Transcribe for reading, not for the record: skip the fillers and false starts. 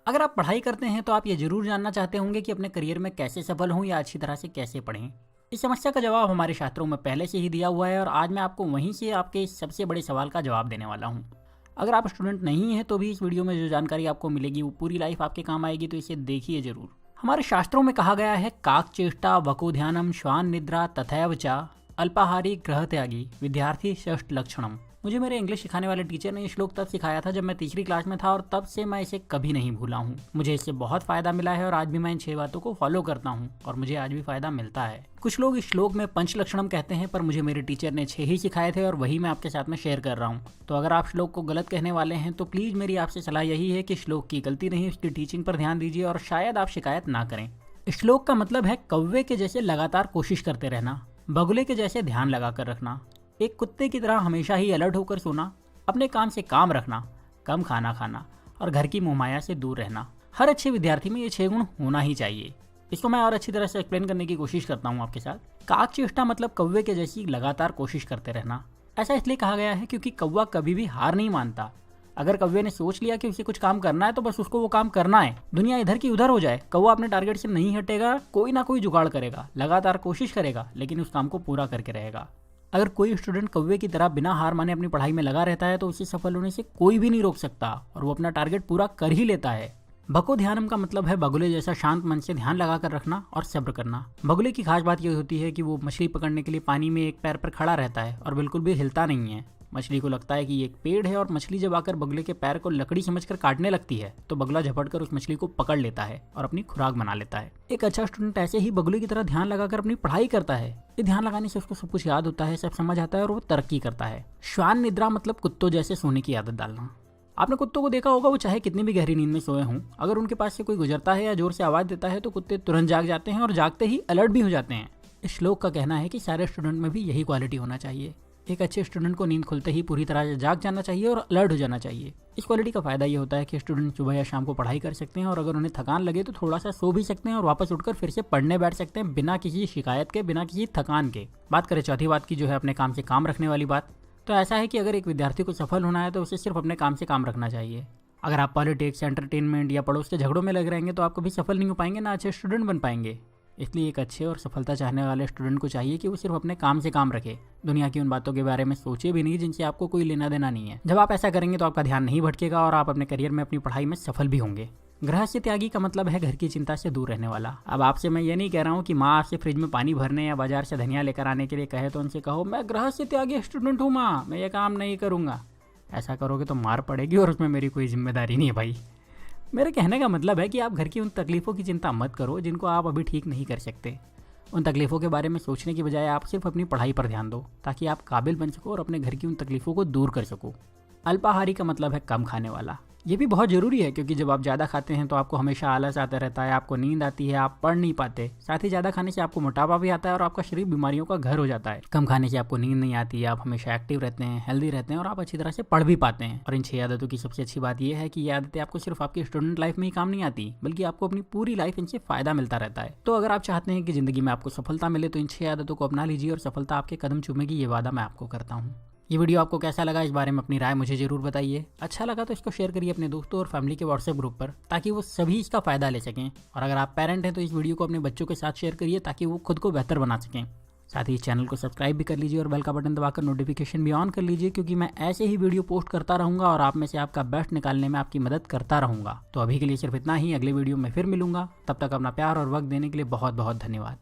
अगर आप पढ़ाई करते हैं तो आप ये जरूर जानना चाहते होंगे कि अपने करियर में कैसे सफल हों या अच्छी तरह से कैसे पढ़ें। इस समस्या का जवाब हमारे शास्त्रों में पहले से ही दिया हुआ है और आज मैं आपको वहीं से आपके इस सबसे बड़े सवाल का जवाब देने वाला हूँ। अगर आप स्टूडेंट नहीं हैं तो भी इस वीडियो में जो जानकारी आपको मिलेगी वो पूरी लाइफ आपके काम आएगी, तो इसे देखिए जरूर। हमारे शास्त्रों में कहा गया है, काक चेष्टा वको ध्यानम श्वान निद्रा तथैव चा अल्पाहारी ग्रह त्यागी विद्यार्थी षष्ठ लक्षणम। मुझे मेरे इंग्लिश सिखाने वाले टीचर ने ये श्लोक तब सिखाया था जब मैं तीसरी क्लास में था और तब से मैं इसे कभी नहीं भूला हूँ। मुझे इससे बहुत फायदा मिला है और आज भी मैं इन 6 बातों को फॉलो करता हूँ और मुझे आज भी फायदा मिलता है। कुछ लोग इस श्लोक में पंच लक्षणम कहते हैं, पर मुझे मेरे टीचर ने 6 ही सिखाए थे और वही मैं आपके साथ में शेयर कर रहा हूँ। तो अगर आप श्लोक को गलत कहने वाले हैं तो प्लीज मेरी आपसे सलाह यही है कि श्लोक की गलती नहीं, उसकी टीचिंग पर ध्यान दीजिए और शायद आप शिकायत ना करें। इस श्लोक का मतलब है कौवे के जैसे लगातार कोशिश करते रहना, बगुले के जैसे ध्यान लगाकर रखना, एक कुत्ते की तरह हमेशा ही अलर्ट होकर सोना, अपने काम से काम रखना, कम खाना खाना और घर की मोहमाया से दूर रहना। हर अच्छे विद्यार्थी में ये 6 गुण होना ही चाहिए। इसको मैं और अच्छी तरह से एक्सप्लेन करने की कोशिश करता हूँ आपके साथ। काक चेष्टा मतलब कौवे के जैसी लगातार कोशिश करते रहना। ऐसा इसलिए कहा गया है क्योंकि कौवा कभी भी हार नहीं मानता। अगर कौवे ने सोच लिया कि उसे कुछ काम करना है तो बस उसको वो काम करना है, दुनिया इधर की उधर हो जाए, कौवा अपने टारगेट से नहीं हटेगा, कोई ना कोई जुगाड़ करेगा, लगातार कोशिश करेगा, लेकिन उस काम को पूरा करके रहेगा। अगर कोई स्टूडेंट कौवे की तरह बिना हार माने अपनी पढ़ाई में लगा रहता है तो उसे सफल होने से कोई भी नहीं रोक सकता और वो अपना टारगेट पूरा कर ही लेता है। भको ध्यानम का मतलब है बगुले जैसा शांत मन से ध्यान लगाकर रखना और सब्र करना। बगुले की खास बात यह होती है कि वो मछली पकड़ने के लिए पानी में एक पैर पर खड़ा रहता है और बिल्कुल भी हिलता नहीं है। मछली को लगता है कि ये एक पेड़ है और मछली जब आकर बगुले के पैर को लकड़ी समझकर काटने लगती है तो बगुला झपटकर उस मछली को पकड़ लेता है और अपनी खुराक बना लेता है। एक अच्छा स्टूडेंट ऐसे ही बगुले की तरह ध्यान लगाकर अपनी पढ़ाई करता है। ये ध्यान लगाने से उसको सब कुछ याद होता है, सब समझ आता है और वो तरक्की करता है। श्वान निद्रा मतलब कुत्तों जैसे सोने की आदत डालना। आपने कुत्तों को देखा होगा, वो चाहे कितनी भी गहरी नींद में सोए हों, अगर उनके पास से कोई गुजरता है या जोर से आवाज देता है तो कुत्ते तुरंत जाग जाते हैं और जागते ही अलर्ट भी हो जाते हैं। इस श्लोक का कहना है कि सारे स्टूडेंट में भी यही क्वालिटी होना चाहिए। एक अच्छे स्टूडेंट को नींद खुलते ही पूरी तरह से जाग जाना चाहिए और अलर्ट हो जाना चाहिए। इस क्वालिटी का फायदा ये होता है कि स्टूडेंट सुबह या शाम को पढ़ाई कर सकते हैं और अगर उन्हें थकान लगे तो थोड़ा सा सो भी सकते हैं और वापस उठकर फिर से पढ़ने बैठ सकते हैं बिना किसी शिकायत के, बिना किसी थकान के। बात करें चौथी बात की, जो है अपने काम से काम रखने वाली बात, तो ऐसा है कि अगर एक विद्यार्थी को सफल होना है तो उसे सिर्फ अपने काम से काम रखना चाहिए। अगर आप पॉलिटिक्स, एंटरटेनमेंट या पड़ोस के झगड़ों में लग रहेंगे तो आप कभी सफल नहीं हो पाएंगे, ना अच्छे स्टूडेंट बन पाएंगे। इसलिए एक अच्छे और सफलता चाहने वाले स्टूडेंट को चाहिए कि वो सिर्फ अपने काम से काम रखे, दुनिया की उन बातों के बारे में सोचे भी नहीं जिनसे आपको कोई लेना देना नहीं है। जब आप ऐसा करेंगे तो आपका ध्यान नहीं भटकेगा और आप अपने करियर में अपनी पढ़ाई में सफल भी होंगे। गृहस्थ त्यागी का मतलब है घर की चिंता से दूर रहने वाला। अब आपसे मैं ये नहीं कह रहा हूँ कि माँ आपसे फ्रिज में पानी भरने या बाजार से धनिया लेकर आने के लिए कहे तो उनसे कहो मैं गृहस्थ त्यागी स्टूडेंट हूँ माँ, मैं ये काम नहीं करूँगा। ऐसा करोगे तो मार पड़ेगी और उसमें मेरी कोई जिम्मेदारी नहीं है भाई। मेरे कहने का मतलब है कि आप घर की उन तकलीफों की चिंता मत करो जिनको आप अभी ठीक नहीं कर सकते। उन तकलीफों के बारे में सोचने की बजाय आप सिर्फ अपनी पढ़ाई पर ध्यान दो ताकि आप काबिल बन सको और अपने घर की उन तकलीफों को दूर कर सको। अल्पाहारी का मतलब है कम खाने वाला। ये भी बहुत जरूरी है क्योंकि जब आप ज़्यादा खाते हैं तो आपको हमेशा आलस आता रहता है, आपको नींद आती है, आप पढ़ नहीं पाते। साथ ही ज़्यादा खाने से आपको मोटापा भी आता है और आपका शरीर बीमारियों का घर हो जाता है। कम खाने से आपको नींद नहीं आती, आप हमेशा एक्टिव रहते हैं, हेल्दी रहते हैं और आप अच्छी तरह से पढ़ भी पाते हैं। और इन 6 आदतों की सबसे अच्छी बात यह है कि ये आदतें आपको सिर्फ आपकी स्टूडेंट लाइफ में ही काम नहीं आती, बल्कि आपको अपनी पूरी लाइफ इनसे फायदा मिलता रहता है। तो अगर आप चाहते हैं कि जिंदगी में आपको सफलता मिले तो इन 6 आदतों को अपना लीजिए और सफलता आपके कदम चूमेगी, ये वादा मैं आपको करता हूँ। ये वीडियो आपको कैसा लगा, इस बारे में अपनी राय मुझे जरूर बताइए। अच्छा लगा तो इसको शेयर करिए अपने दोस्तों और फैमिली के व्हाट्सएप ग्रुप पर ताकि वो सभी इसका फायदा ले सकें। और अगर आप पेरेंट हैं तो इस वीडियो को अपने बच्चों के साथ शेयर करिए ताकि वो खुद को बेहतर बना सकें। साथ ही इस चैनल को सब्सक्राइब भी कर लीजिए और बेल का बटन दबाकर नोटिफिकेशन भी ऑन कर लीजिए क्योंकि मैं ऐसे ही वीडियो पोस्ट करता रहूँगा और आप में से आपका बेस्ट निकालने में आपकी मदद करता रहूँगा। तो अभी के लिए सिर्फ इतना ही, अगले वीडियो में फिर मिलूंगा। तब तक अपना प्यार और वक्त देने के लिए बहुत बहुत धन्यवाद।